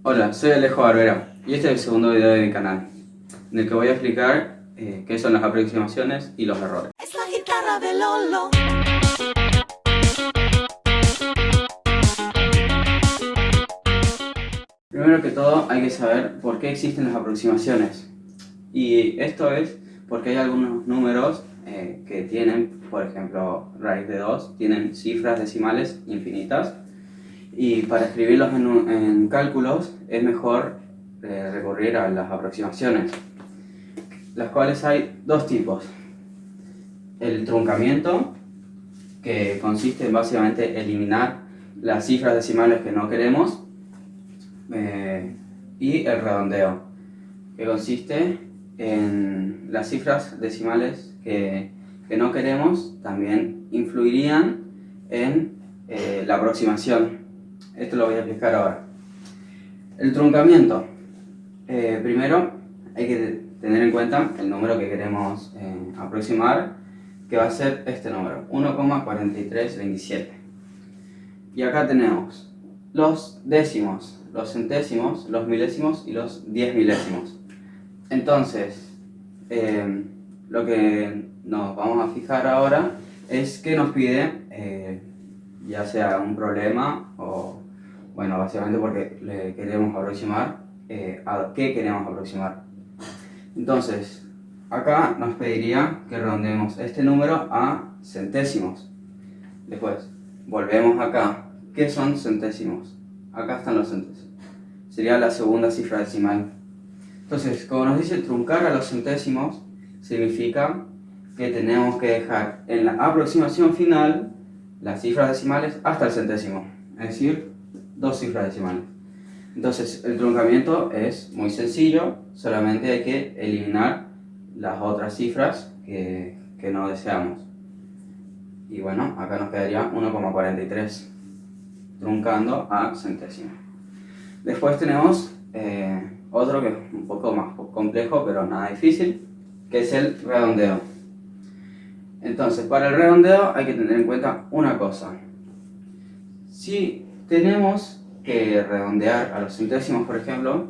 Hola, soy Alejo Barbera y este es el segundo video de mi canal, en el que voy a explicar qué son las aproximaciones y los errores. Es la guitarra de Lolo. Primero que todo hay que saber por qué existen las aproximaciones, y esto es porque hay algunos números que tienen, por ejemplo, raíz de 2, tienen cifras decimales infinitas, y para escribirlos en cálculos es mejor recurrir a las aproximaciones, las cuales hay dos tipos. El truncamiento, que consiste en básicamente eliminar las cifras decimales que no queremos, y el redondeo, que consiste en las cifras decimales que no queremos también influirían en la aproximación. Esto lo voy a explicar ahora. El truncamiento. Primero hay que tener en cuenta el número que queremos aproximar, que va a ser este número, 1,4327. Y acá tenemos los décimos, los centésimos, los milésimos y los 10 milésimos. Entonces, lo que nos vamos a fijar ahora es que nos pide, ya sea un problema o, bueno, básicamente porque le queremos aproximar, a qué queremos aproximar. Entonces, acá nos pediría que redondeemos este número a centésimos. Después, volvemos acá. ¿Qué son centésimos? Acá están los centésimos. Sería la segunda cifra decimal. Entonces, como nos dice truncar a los centésimos, significa que tenemos que dejar en la aproximación final las cifras decimales hasta el centésimo, es decir, dos cifras decimales. Entonces, el truncamiento es muy sencillo, solamente hay que eliminar las otras cifras que no deseamos. Y bueno, acá nos quedaría 1,43, truncando a centésimo. Después tenemos otro que es un poco más complejo, pero nada difícil, que es el redondeo. Entonces, para el redondeo hay que tener en cuenta una cosa. Si tenemos que redondear a los centésimos, por ejemplo,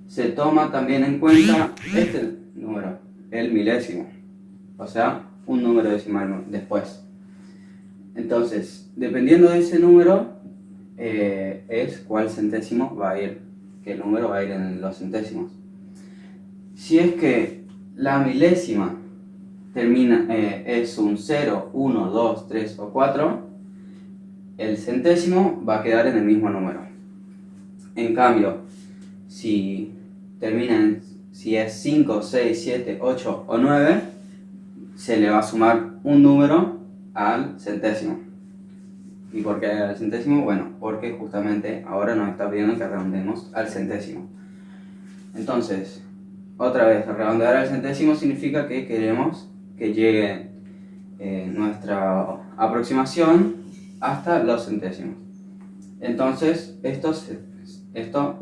se toma también en cuenta este número, el milésimo, o sea, un número decimal después. Entonces, dependiendo de ese número, es cuál centésimo va a ir, qué número va a ir en los centésimos. Si es que la milésima termina, es un 0, 1, 2, 3 o 4, el centésimo va a quedar en el mismo número. En cambio, si si es 5, 6, 7, 8 o 9, se le va a sumar un número al centésimo. ¿Y por qué al centésimo? Bueno, porque justamente ahora nos está pidiendo que redondeemos al centésimo. Entonces, otra vez, redondear al centésimo significa que queremos que llegue nuestra aproximación hasta los centésimos. Entonces, esto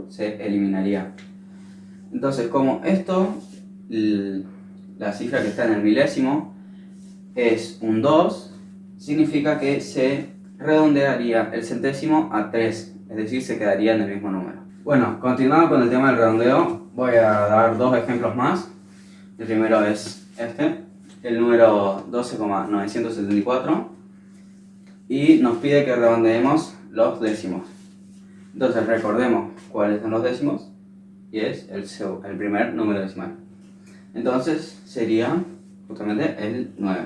se eliminaría. Entonces, como la cifra que está en el milésimo es un 2, significa que se redondearía el centésimo a 3, es decir, se quedaría en el mismo número. Bueno, continuando con el tema del redondeo, voy a dar dos ejemplos más. El primero es el número 12,974, y nos pide que redondeemos los décimos. Entonces recordemos cuáles son los décimos, y es el primer número decimal. Entonces sería justamente el 9,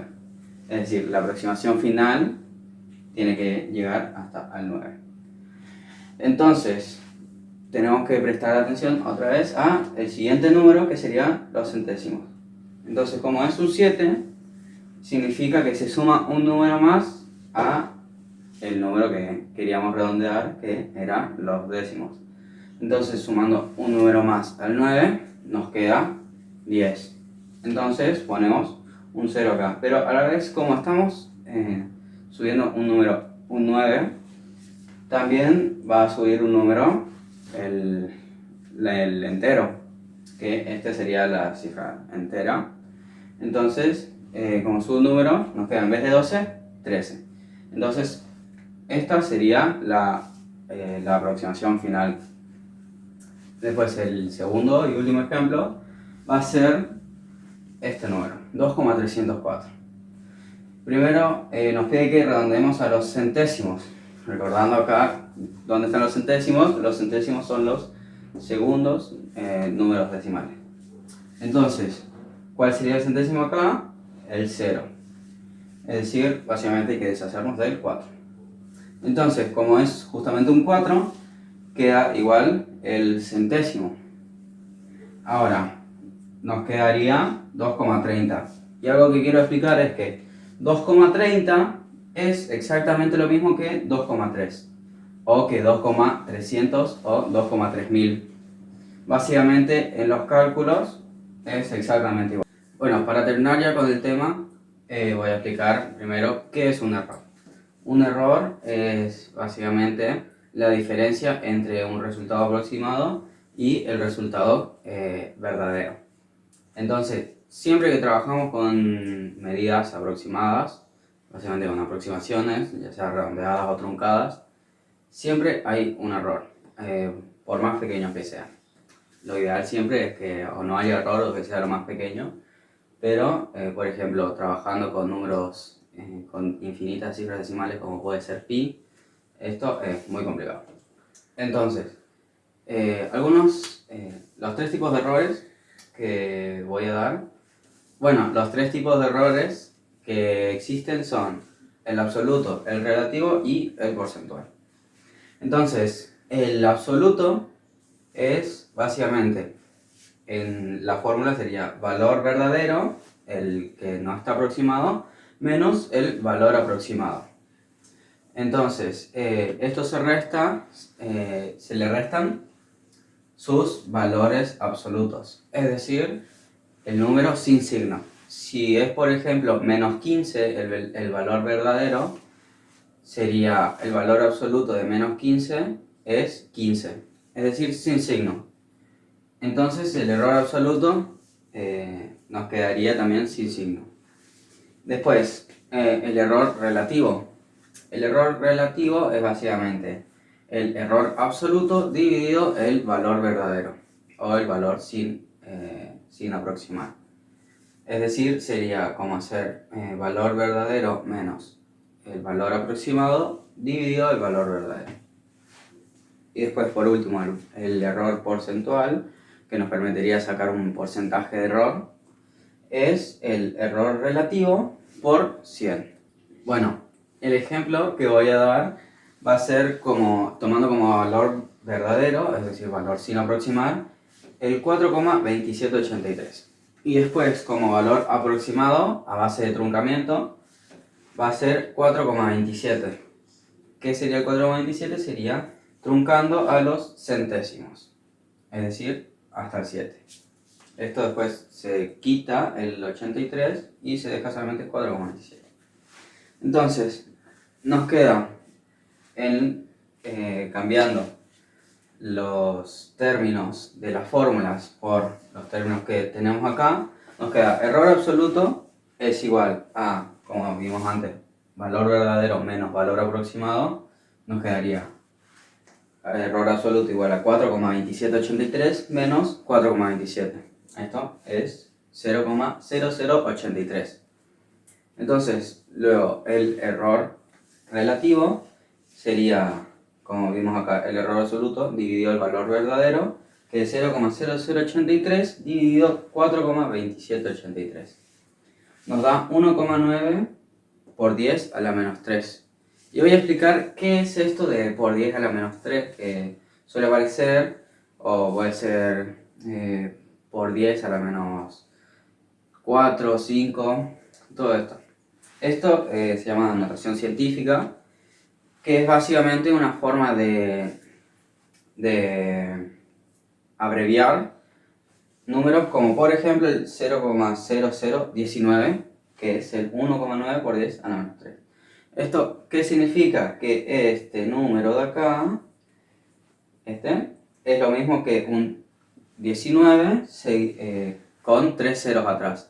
es decir, la aproximación final tiene que llegar hasta el 9. Entonces tenemos que prestar atención otra vez a el siguiente número, que sería los centésimos. Entonces, como es un 7, significa que se suma un número más a el número que queríamos redondear, que era los décimos. Entonces, sumando un número más al 9, nos queda 10. Entonces ponemos un 0 acá, pero a la vez, como estamos subiendo un 9, también va a subir un número, el entero, que este sería la cifra entera. Entonces, como sube un número, nos queda en vez de 12, 13. Entonces, esta sería la aproximación final. Después el segundo y último ejemplo va a ser este número, 2,304. Primero nos pide que redondeemos a los centésimos. Recordando acá dónde están los centésimos son los segundos números decimales. Entonces, ¿cuál sería el centésimo acá? El 0. Es decir, básicamente hay que deshacernos del 4. Entonces, como es justamente un 4, queda igual el centésimo. Ahora, nos quedaría 2,30. Y algo que quiero explicar es que 2,30 es exactamente lo mismo que 2,3 o que 2,300 o 2,3000. Básicamente en los cálculos es exactamente igual. Bueno, para terminar ya con el tema, voy a explicar primero qué es un error. Un error es básicamente la diferencia entre un resultado aproximado y el resultado verdadero. Entonces, siempre que trabajamos con medidas aproximadas, básicamente con aproximaciones, ya sea redondeadas o truncadas, siempre hay un error, por más pequeño que sea. Lo ideal siempre es que o no haya error o que sea lo más pequeño, pero, por ejemplo, trabajando con números con infinitas cifras decimales como puede ser pi, esto es muy complicado. Entonces, los tres tipos de errores que voy a dar. Bueno, los tres tipos de errores que existen son el absoluto, el relativo y el porcentual. Entonces, el absoluto es básicamente, en la fórmula sería valor verdadero, el que no está aproximado, menos el valor aproximado. Entonces, esto se le restan sus valores absolutos, es decir, el número sin signo. Si es, por ejemplo, menos 15 el valor verdadero, sería el valor absoluto de menos 15 es 15, es decir, sin signo. Entonces el error absoluto nos quedaría también sin signo. Después, el error relativo. El error relativo es básicamente el error absoluto dividido el valor verdadero o el valor sin aproximar. Es decir, sería como hacer valor verdadero menos el valor aproximado dividido el valor verdadero. Y después, por último, el error porcentual, que nos permitiría sacar un porcentaje de error, es el error relativo por 100. Bueno, el ejemplo que voy a dar va a ser tomando como valor verdadero, es decir, valor sin aproximar, el 4,2783. Y después, como valor aproximado, a base de truncamiento, va a ser 4,27. ¿Qué sería el 4,27? Sería truncando a los centésimos, es decir, hasta el 7. Esto después se quita el 83 y se deja solamente 4,27. Entonces, nos queda cambiando los términos de las fórmulas por los términos que tenemos acá, nos queda error absoluto es igual a, como vimos antes, valor verdadero menos valor aproximado, nos quedaría error absoluto igual a 4,2783 menos 4,27. Esto es 0,0083. Entonces, luego el error relativo sería, como vimos acá, el error absoluto dividido el valor verdadero, que es 0,0083 dividido 4,2783. Nos da 1,9 por 10 a la menos 3. Y voy a explicar qué es esto de por 10 a la menos 3, que suele aparecer, o puede ser por 10 a la menos 4, 5, todo esto. Esto se llama notación científica, que es básicamente una forma de abreviar números como por ejemplo el 0,0019, que es el 1,9 por 10 a la menos 3. ¿Esto qué significa? Que este número de acá, es lo mismo que un 19 con 3 ceros atrás.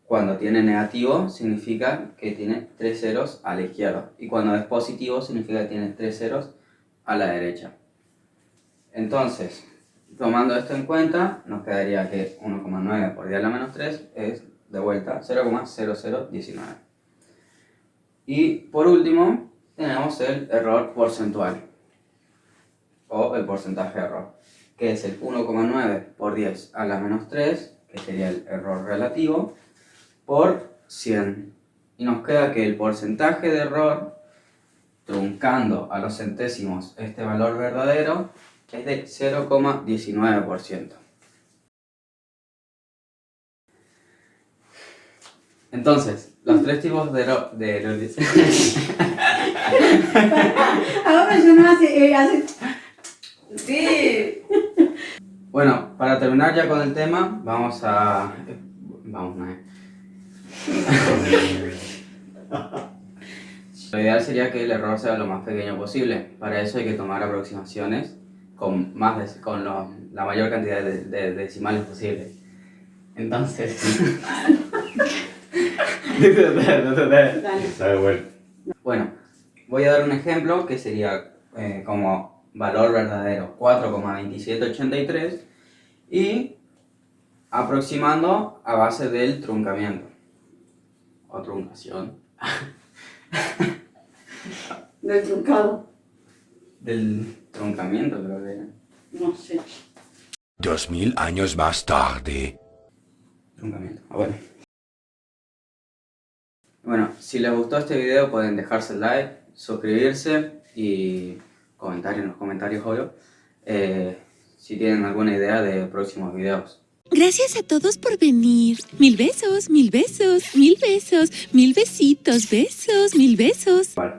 Cuando tiene negativo significa que tiene 3 ceros a la izquierda. Y cuando es positivo significa que tiene 3 ceros a la derecha. Entonces, tomando esto en cuenta, nos quedaría que 1,9 por 10 a la menos 3 es de vuelta 0,0019. Y por último, tenemos el error porcentual, o el porcentaje de error, que es el 1,9 por 10 a la menos 3, que sería el error relativo, por 100. Y nos queda que el porcentaje de error, truncando a los centésimos este valor verdadero, es de 0,19%. Entonces, los tres tipos de error... Ahora yo no hace... Sí. Bueno, para terminar ya con el tema, vamos, Lo ideal sería que el error sea lo más pequeño posible. Para eso hay que tomar aproximaciones con la mayor cantidad de decimales posible. Entonces... Dale. Bueno, voy a dar un ejemplo que sería como valor verdadero 4,2783 y aproximando a base del truncamiento o truncación Del truncado. del truncamiento, creo que era. No sé. 2000 años más tarde. Truncamiento. Bueno, si les gustó este video pueden dejarse el like, suscribirse y comentar en los comentarios, obvio, si tienen alguna idea de próximos videos. Gracias a todos por venir. 1000 besos, 1000 besos, 1000 besos, 1000 besitos, besos, 1000 besos. Vale.